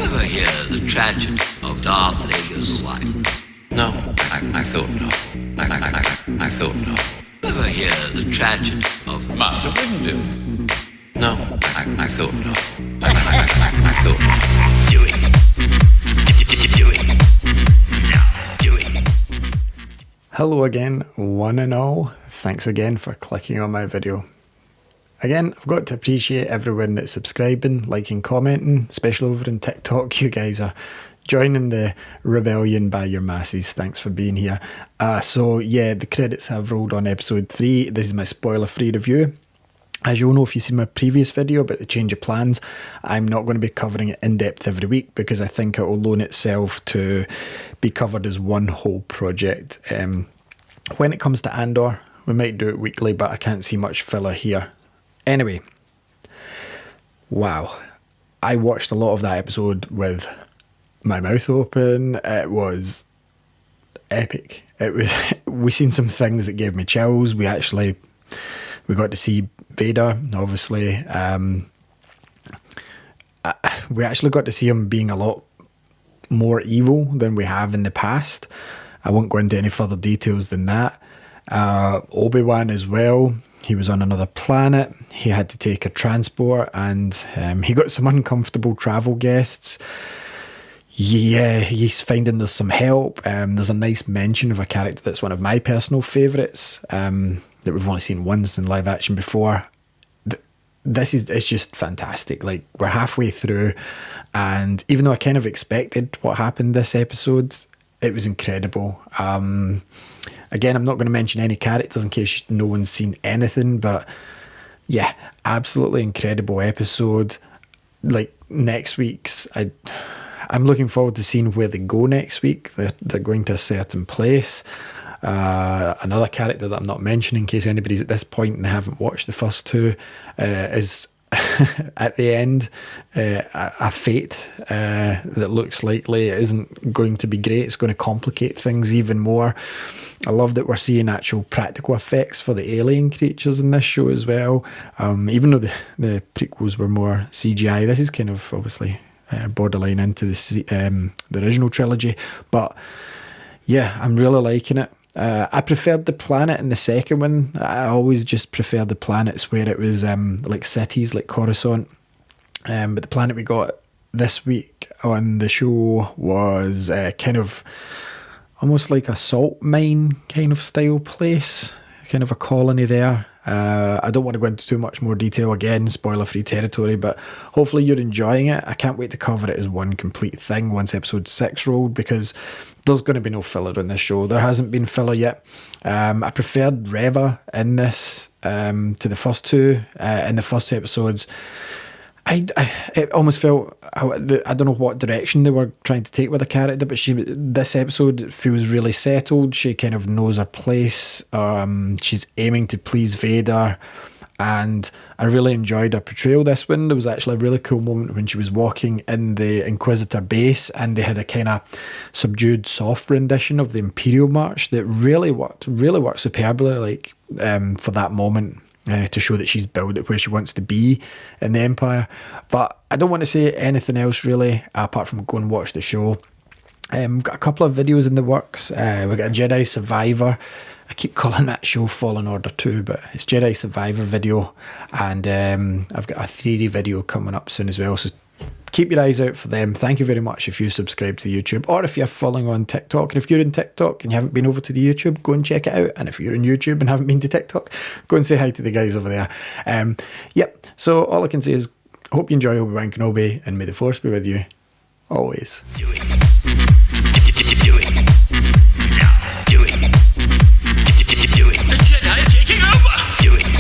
Ever hear the tragedy of Darth Vader's wife? No, I thought not. I thought not. Ever hear the tragedy of Master Windu? No, I thought not. I thought not. Do it. Do it. Now, do it. Hello again, one and all. Thanks again for clicking on my video. Again, I've got to appreciate everyone that's subscribing, liking, commenting, especially over on TikTok. You guys are joining the rebellion by your masses. Thanks for being here. So yeah, the credits have rolled on episode 3. This is my spoiler-free review. As you'll know if you've seen my previous video about the change of plans, I'm not going to be covering it in depth every week because I think it will loan itself to be covered as one whole project. When it comes to Andor, we might do it weekly, but I can't see much filler here. Anyway, wow, I watched a lot of that episode with my mouth open. It was epic. We seen some things that gave me chills. We got to see Vader, obviously. We actually got to see him being a lot more evil than we have in the past. I won't go into any further details than that. Obi-Wan as well. He was on another planet. He had to take a transport and he got some uncomfortable travel guests. Yeah, he's finding there's some help. There's a nice mention of a character that's one of my personal favourites that we've only seen once in live action before. It's just fantastic. Like, we're halfway through, and even though I kind of expected what happened this episode, it was incredible. Again, I'm not going to mention any characters in case no one's seen anything, but yeah, absolutely incredible episode. Like, next week's, I'm looking forward to seeing where they go next week. They're going to a certain place. Another character that I'm not mentioning in case anybody's at this point and haven't watched the first two is at the end a fate that looks likely it isn't going to be great. It's going to complicate things even more. I love that we're seeing actual practical effects for the alien creatures in this show as well. Even though the prequels were more CGI, this is kind of obviously borderline into the original trilogy. But yeah, I'm really liking it. I preferred the planet in the second one. I always just prefer the planets where it was like cities, like Coruscant. But the planet we got this week on the show was kind of almost like a salt mine kind of style place, kind of a colony there. I don't want to go into too much more detail, again, spoiler-free territory, but hopefully you're enjoying it. I can't wait to cover it as one complete thing once episode 6 rolled, because there's going to be no filler in this show. There hasn't been filler yet. I preferred Reva in this to the first two. In the first two episodes, it almost felt, I don't know what direction they were trying to take with the character, but this episode feels really settled. She kind of knows her place. She's aiming to please Vader, and I really enjoyed her portrayal this one. There was actually a really cool moment when she was walking in the Inquisitor base and they had a kind of subdued, soft rendition of the Imperial March that really worked superbly, like for that moment. To show that she's built it where she wants to be in the Empire. But I don't want to say anything else really, apart from go and watch the show. We've got a couple of videos in the works. We've got a Jedi Survivor. I keep calling that show Fallen Order 2, but it's Jedi Survivor video. And I've got a 3D video coming up soon as well, so keep your eyes out for them. Thank you very much if you subscribe to YouTube, or if you're following on TikTok. And if you're in TikTok and you haven't been over to the YouTube, go and check it out. And if you're on YouTube and haven't been to TikTok, go and say hi to the guys over there. Yep, so all I can say is hope you enjoy Obi-Wan Kenobi, and may the Force be with you always. Do it. Do it. Now, do it. Do it. The Jedi are taking over. Do it.